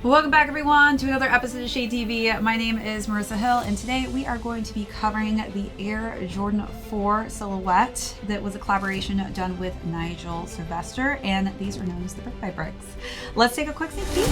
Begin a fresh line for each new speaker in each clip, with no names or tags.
Welcome back everyone to another episode of ShadeTV. My name is Marissa Hill and today we are going to be covering the Air Jordan 4 silhouette that was a collaboration done with Nigel Sylvester, and these are known as the Brick by Bricks. Let's take a quick sneak peek.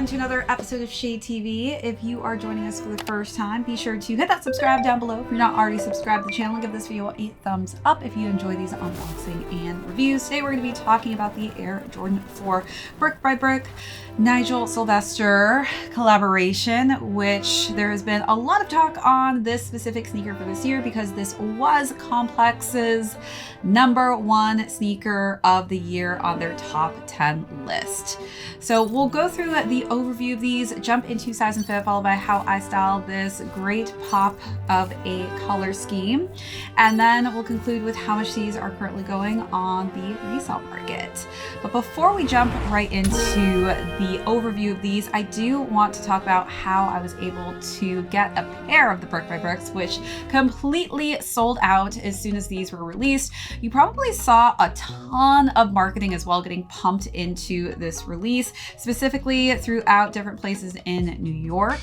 To another episode of ShadeTV. If you are joining us for the first time, be sure to hit that subscribe down below if you're not already subscribed to the channel. Give this video a thumbs up if you enjoy these unboxing and reviews. Today we're going to be talking about the Air Jordan 4 Brick by Brick Nigel Sylvester collaboration, which there has been a lot of talk on this specific sneaker for this year because this was Complex's #1 sneaker of the year on their top 10 list. So we'll go through the overview of these, jump into size and fit, followed by how I styled this great pop of a color scheme, and then we'll conclude with how much these are currently going on the resale market. But before we jump right into the overview of these, I do want to talk about how I was able to get a pair of the Brick by Bricks, which completely sold out as soon as these were released. You probably saw a ton of marketing as well getting pumped into this release, specifically throughout different places in New York,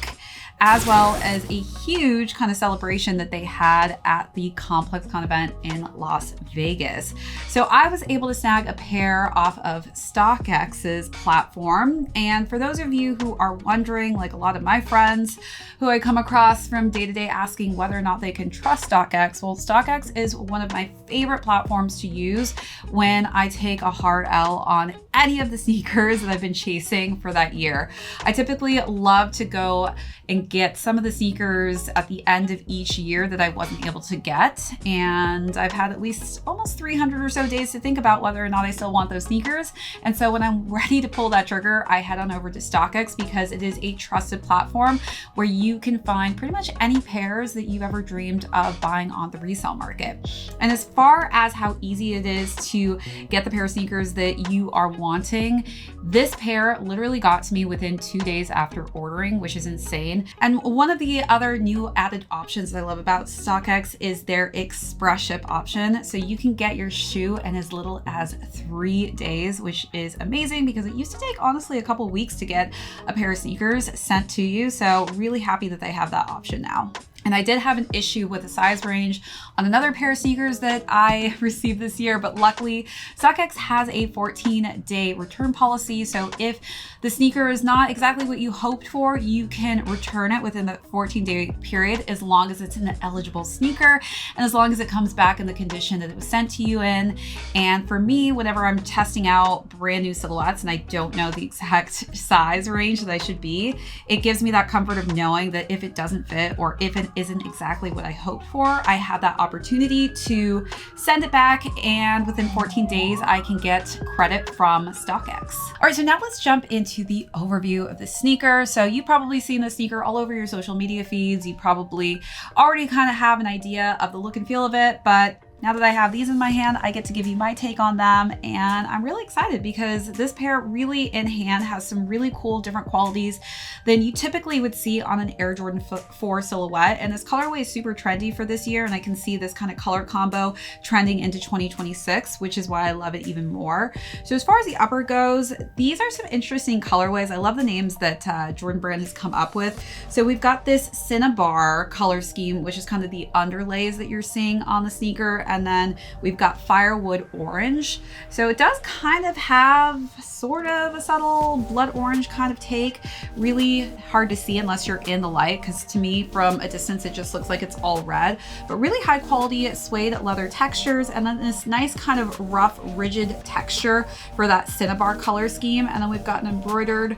as well as a huge kind of celebration that they had at the ComplexCon event in Las Vegas. So I was able to snag a pair off of StockX's platform. And for those of you who are wondering, like a lot of my friends who I come across from day to day asking whether or not they can trust StockX, well, StockX is one of my favorite platforms to use when I take a hard L on any of the sneakers that I've been chasing for that year. I typically love to go and get some of the sneakers at the end of each year that I wasn't able to get. And I've had at least almost 300 or so days to think about whether or not I still want those sneakers. And so when I'm ready to pull that trigger, I head on over to StockX because it is a trusted platform where you can find pretty much any pairs that you've ever dreamed of buying on the resale market. And as far as how easy it is to get the pair of sneakers that you are wanting, this pair literally got to me within 2 days after ordering, which is insane. And one of the other new added options that I love about StockX is their express ship option. So you can get your shoe in as little as 3 days, which is amazing because it used to take honestly a couple weeks to get a pair of sneakers sent to you. So really happy that they have that option now. And I did have an issue with the size range on another pair of sneakers that I received this year, but luckily StockX has a 14-day return policy. So if the sneaker is not exactly what you hoped for, you can return it within the 14-day period as long as it's an eligible sneaker and as long as it comes back in the condition that it was sent to you in. And for me, whenever I'm testing out brand new silhouettes and I don't know the exact size range that I should be, it gives me that comfort of knowing that if it doesn't fit or if it isn't exactly what I hoped for, I have that opportunity to send it back, and within 14 days I can get credit from StockX. All right, so now let's jump into the overview of the sneaker. So you've probably seen the sneaker all over your social media feeds. You probably already kind of have an idea of the look and feel of it, but now that I have these in my hand, I get to give you my take on them, and I'm really excited because this pair really in hand has some really cool different qualities than you typically would see on an Air Jordan 4 silhouette. And this colorway is super trendy for this year, and I can see this kind of color combo trending into 2026, which is why I love it even more. So as far as the upper goes, these are some interesting colorways. I love the names that Jordan Brand has come up with. So we've got this Cinnabar color scheme, which is kind of the underlays that you're seeing on the sneaker. and then we've got firewood orange. So it does kind of have sort of a subtle blood orange kind of take. Really hard to see unless you're in the light, because to me from a distance it just looks like it's all red, but really high quality suede leather textures, and then this nice kind of rough rigid texture for that cinnabar color scheme. And then we've got an embroidered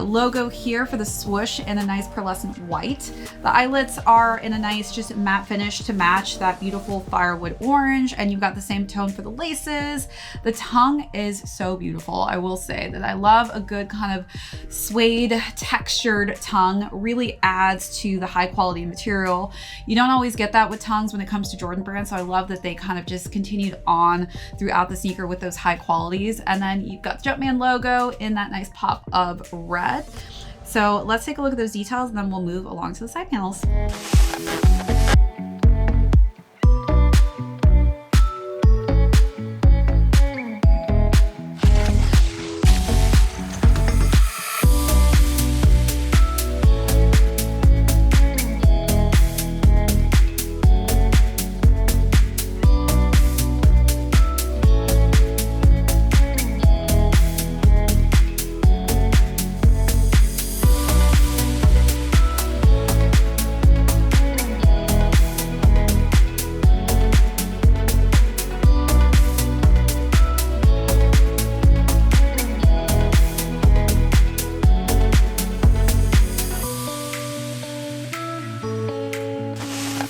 logo here for the swoosh in a nice pearlescent white. The eyelets are in a nice just matte finish to match that beautiful firewood orange, and you've got the same tone for the laces. The tongue is so beautiful. I will say that I love a good kind of suede textured tongue. Really adds to the high quality material. You don't always get that with tongues when it comes to Jordan Brand, so I love that they kind of just continued on throughout the sneaker with those high qualities. And then you've got the Jumpman logo in that nice pop of red. So let's take a look at those details, and then we'll move along to the side panels.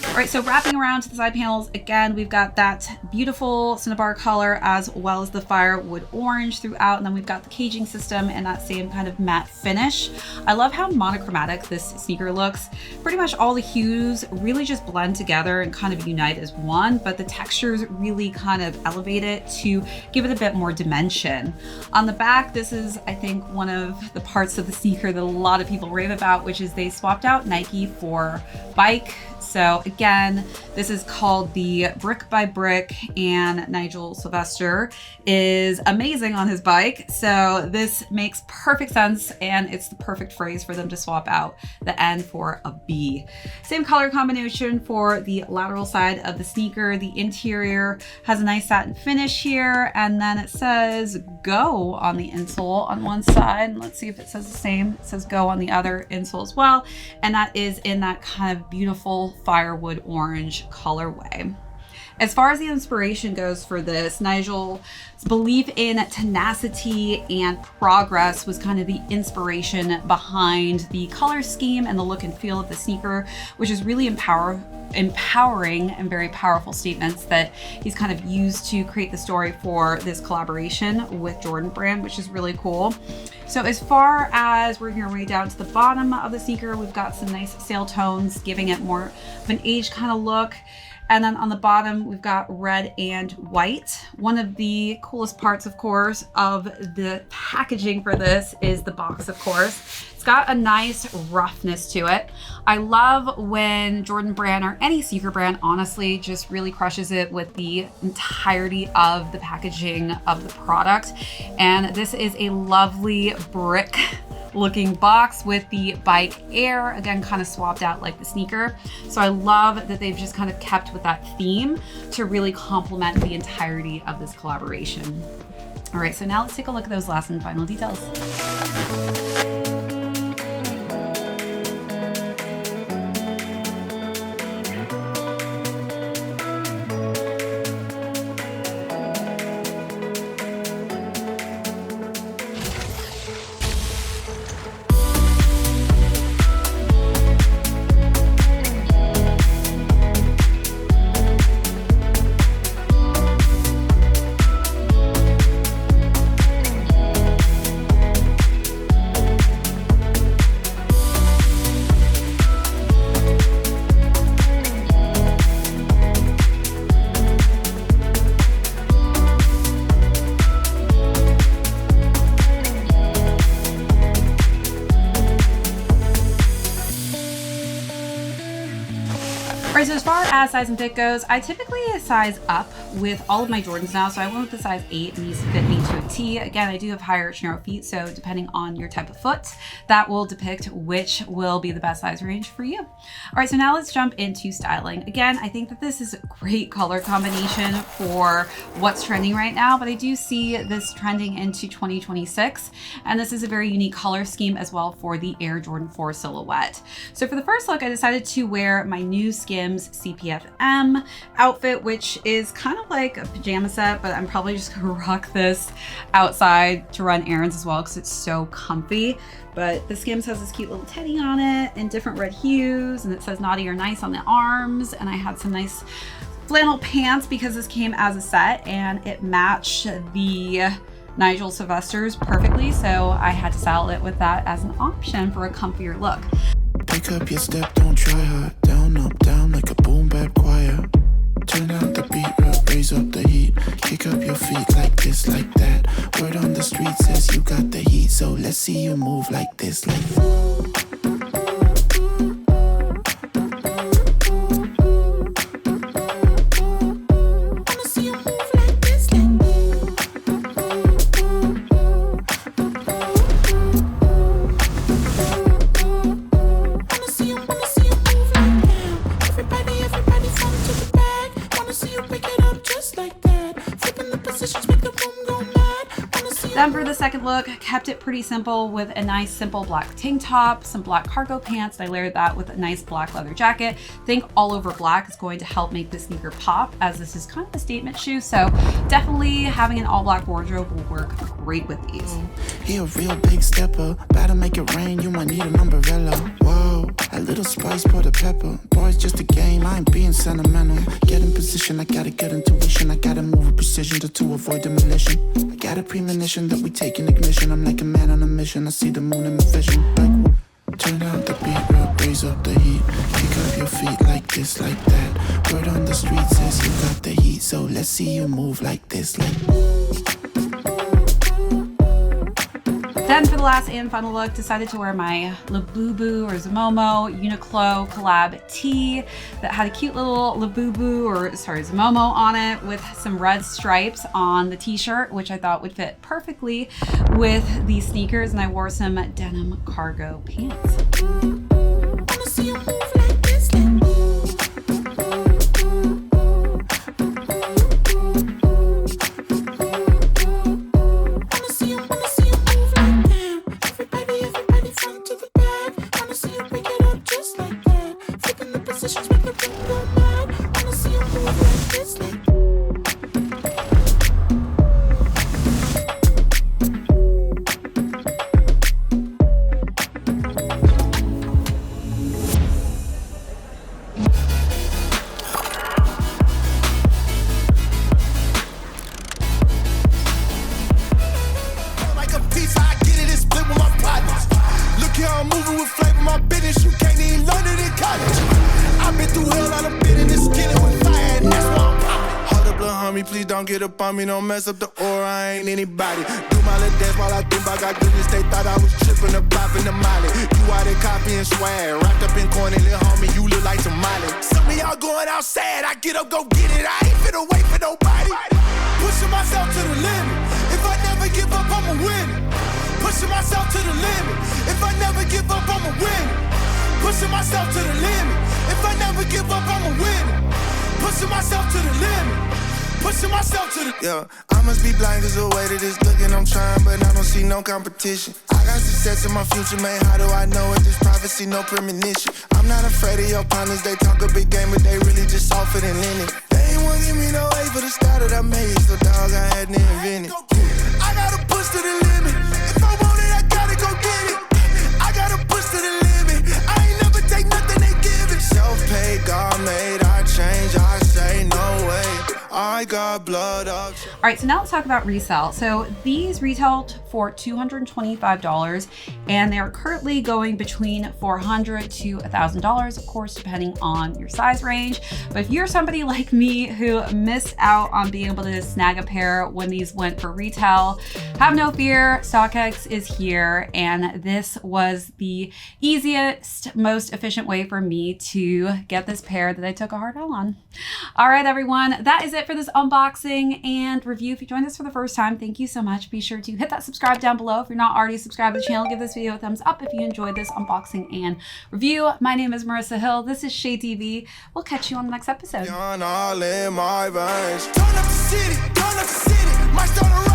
All right, so wrapping around to the side panels, again, we've got that beautiful cinnabar color as well as the firewood orange throughout, and then we've got the caging system and that same kind of matte finish. I love how monochromatic this sneaker looks. Pretty much all the hues really just blend together and kind of unite as one, but the textures really kind of elevate it to give it a bit more dimension. On the back, this is, I think, one of the parts of the sneaker that a lot of people rave about, which is they swapped out Nike for bike. So again, this is called the Brick by Brick, and Nigel Sylvester is amazing on his bike. So this makes perfect sense, and it's the perfect phrase for them to swap out the N for a B. Same color combination for the lateral side of the sneaker. The interior has a nice satin finish here, and then it says Go on the insole on one side. Let's see if it says the same. It says Go on the other insole as well, and that is in that kind of beautiful firewood orange colorway. As far as the inspiration goes for this, Nigel's belief in tenacity and progress was kind of the inspiration behind the color scheme and the look and feel of the sneaker, which is really empowering and very powerful statements that he's kind of used to create the story for this collaboration with Jordan Brand, which is really cool. So as far as working our way down to the bottom of the sneaker, we've got some nice sail tones, giving it more of an aged kind of look. And then on the bottom, we've got red and white. One of the coolest parts, of course, of the packaging for this is the box, of course. It's got a nice roughness to it. I love when Jordan Brand, or any sneaker brand, honestly, just really crushes it with the entirety of the packaging of the product. And this is a lovely brick looking box with the bike air, again, kind of swapped out like the sneaker. So I love that they've just kind of kept with that theme to really complement the entirety of this collaboration. All right, so now let's take a look at those last and final details. Alright, so as far as size and fit goes, I typically size up with all of my Jordans now, so I went with the size 8 and these fit me to a T. Again, I do have higher narrow feet, so depending on your type of foot, that will depict which will be the best size range for you. All right, so now let's jump into styling. Again, I think that this is a great color combination for what's trending right now, but I do see this trending into 2026, and this is a very unique color scheme as well for the Air Jordan 4 silhouette. So for the first look, I decided to wear my new SKIMS CPFM outfit, which is kind of like a pajama set, but I'm probably just gonna rock this outside to run errands as well because it's so comfy. But the SKIMS has this cute little teddy on it in different red hues, and it says naughty or nice on the arms, and I had some nice flannel pants because this came as a set and it matched the Nigel Sylvester's perfectly, so I had to style it with that as an option for a comfier look.
Pick up your step, don't try her. Down, up, down like a boom bap choir. Turn out the beat, raise up the heat. Kick up your feet like this, like that. Word on the street says you got the heat, so let's see you move like this, like that.
Then for the second look, kept it pretty simple with a nice simple black tank top, some black cargo pants. I layered that with a nice black leather jacket. I think all over black is going to help make the sneaker pop, as this is kind of a statement shoe. So definitely having an all black wardrobe will work great with these.
He a real big stepper, better make it rain, you might need an umbrella. Whoa, a little spice, pour the pepper. Boy, it's just a game, I ain't being sentimental. Get in position, I got a good intuition. I gotta move with precision to avoid demolition. I got a premonition that we take in ignition. I'm like a man on a mission, I see the moon in my vision. Like, turn out the beat, raise up the heat. Kick up your feet like this, like that. Word on the street says you got the heat, so let's see you move like this, like that.
Then for the last and final look, decided to wear my Labubu or Zomomo Uniqlo collab tee that had a cute little Zomomo on it with some red stripes on the t-shirt, which I thought would fit perfectly with these sneakers, and I wore some denim cargo pants.
Please don't get up on me, don't mess up the aura, I ain't anybody. Do my little dance while I think I got goodness. They thought I was tripping or popping the molly. You out there copying swag, wrapped up in corny, little homie, you look like some molly. Some of y'all going outside, I get up, go get it. I ain't finna wait for nobody. Pushing myself to the limit. If I never give up, I'ma win it. Pushing myself to the limit. If I never give up, I'ma win it. Pushing myself to the limit. If I never give up, I'ma win it. Pushing myself to the limit. Pushing myself to the... Yeah, I must be blind cause the way that it's looking, I'm trying, but I don't see no competition. I got success in my future, man, how do I know it? This prophecy, no premonition. I'm not afraid of your partners, they talk a big game, but they really just softer than linen. They ain't wanna give me no A for the style that I made, so dog, I had to invent it. I gotta push to the limit. If I want it, I gotta go get it. I gotta push to the limit. I ain't never take nothing they give it. Self-paid, God made, I change, I say no way. I got blood up.
All right, so now let's talk about resale. So these retailed for $225, and they are currently going between $400 to $1,000, of course, depending on your size range. But if you're somebody like me who missed out on being able to snag a pair when these went for retail, have no fear, StockX is here, and this was the easiest, most efficient way for me to get this pair that I took a hard L on. All right, everyone, that is it for this unboxing and review. If you joined us for the first time, thank you so much. Be sure to hit that subscribe down below. If you're not already subscribed to the channel, give this video a thumbs up if you enjoyed this unboxing and review. My name is Marissa Hill. This is ShadeTV. We'll catch you on the next episode.
All in my veins. Turn up the city, turn up the city. Might start a